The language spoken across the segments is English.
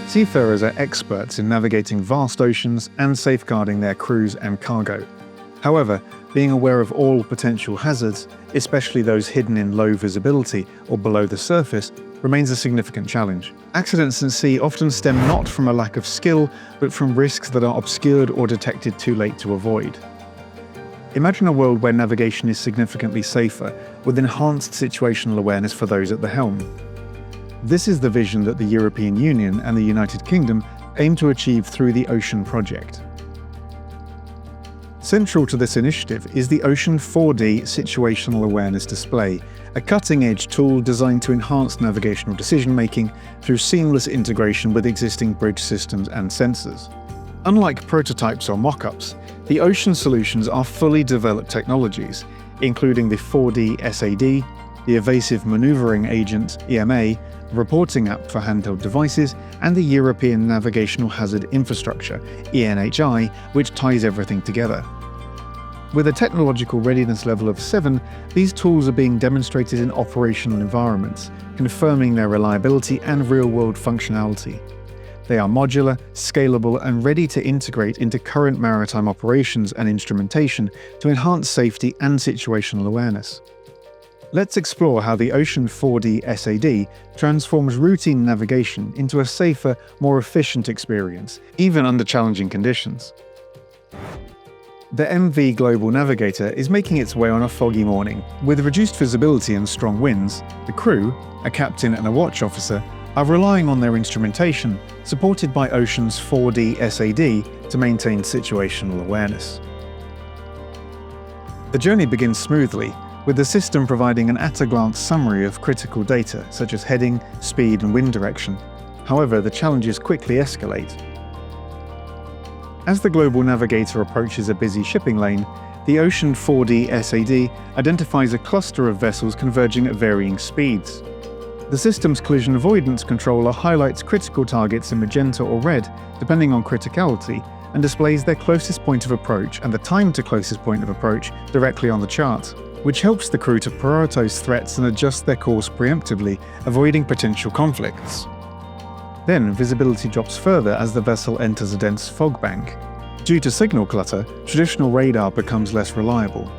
Seafarers are experts in navigating vast oceans and safeguarding their crews and cargo. However, being aware of all potential hazards, especially those hidden in low visibility or below the surface, remains a significant challenge. Accidents at sea often stem not from a lack of skill, but from risks that are obscured or detected too late to avoid. Imagine a world where navigation is significantly safer, with enhanced situational awareness for those at the helm. This is the vision that the European Union and the United Kingdom aim to achieve through the Ocean project. Central to this initiative is the Ocean 4D Situational Awareness Display, a cutting-edge tool designed to enhance navigational decision-making through seamless integration with existing bridge systems and sensors. Unlike prototypes or mock-ups, the Ocean solutions are fully developed technologies, including the 4D SAD, the Evasive Maneuvering Agent (EMA), reporting app for handheld devices, and the European Navigational Hazard Infrastructure (ENHI), which ties everything together. With a technological readiness level of 7, these tools are being demonstrated in operational environments, confirming their reliability and real-world functionality. They are modular, scalable, and ready to integrate into current maritime operations and instrumentation to enhance safety and situational awareness. Let's explore how the Ocean 4D SAD transforms routine navigation into a safer, more efficient experience, even under challenging conditions. The MV Global Navigator is making its way on a foggy morning. With reduced visibility and strong winds, the crew, a captain and a watch officer, are relying on their instrumentation, supported by Ocean's 4D SAD, to maintain situational awareness. The journey begins smoothly, with the system providing an at-a-glance summary of critical data such as heading, speed, and wind direction. However, the challenges quickly escalate. As the Global Navigator approaches a busy shipping lane, the Ocean 4D SAD identifies a cluster of vessels converging at varying speeds. The system's collision avoidance controller highlights critical targets in magenta or red, depending on criticality, and displays their closest point of approach and the time to closest point of approach directly on the chart, which helps the crew to prioritize threats and adjust their course preemptively, avoiding potential conflicts. Then visibility drops further as the vessel enters a dense fog bank. Due to signal clutter, traditional radar becomes less reliable.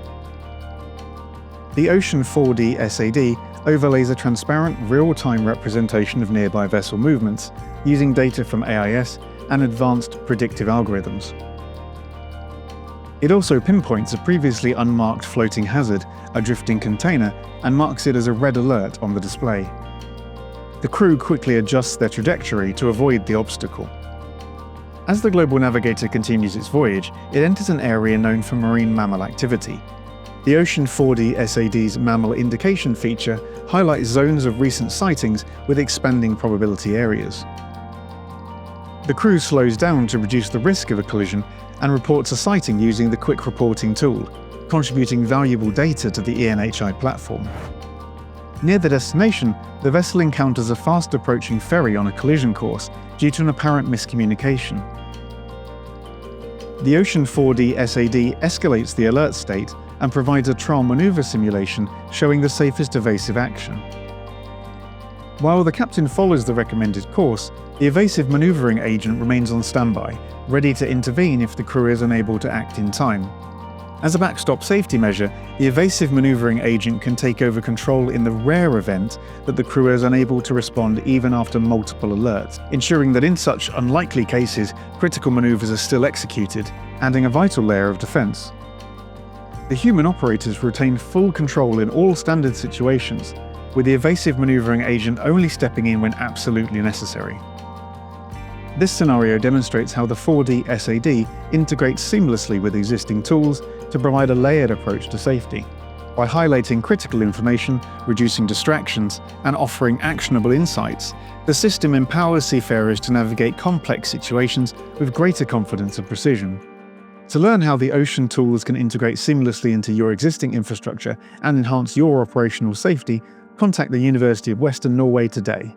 The Ocean 4D SAD overlays a transparent, real-time representation of nearby vessel movements, using data from AIS and advanced predictive algorithms. It also pinpoints a previously unmarked floating hazard, a drifting container, and marks it as a red alert on the display. The crew quickly adjusts their trajectory to avoid the obstacle. As the Global Navigator continues its voyage, it enters an area known for marine mammal activity. The Ocean 4D SAD's mammal indication feature highlights zones of recent sightings with expanding probability areas. The crew slows down to reduce the risk of a collision and reports a sighting using the quick reporting tool, contributing valuable data to the ENHI platform. Near the destination, the vessel encounters a fast-approaching ferry on a collision course due to an apparent miscommunication. The Ocean 4D SAD escalates the alert state and provides a trial maneuver simulation showing the safest evasive action. While the captain follows the recommended course, the evasive maneuvering agent remains on standby, ready to intervene if the crew is unable to act in time. As a backstop safety measure, the evasive maneuvering agent can take over control in the rare event that the crew is unable to respond even after multiple alerts, ensuring that in such unlikely cases, critical maneuvers are still executed, adding a vital layer of defense. The human operators retain full control in all standard situations, with the evasive maneuvering agent only stepping in when absolutely necessary. This scenario demonstrates how the 4D SAD integrates seamlessly with existing tools to provide a layered approach to safety. By highlighting critical information, reducing distractions, and offering actionable insights, the system empowers seafarers to navigate complex situations with greater confidence and precision. To learn how the Ocean tools can integrate seamlessly into your existing infrastructure and enhance your operational safety, contact the University of Western Norway today.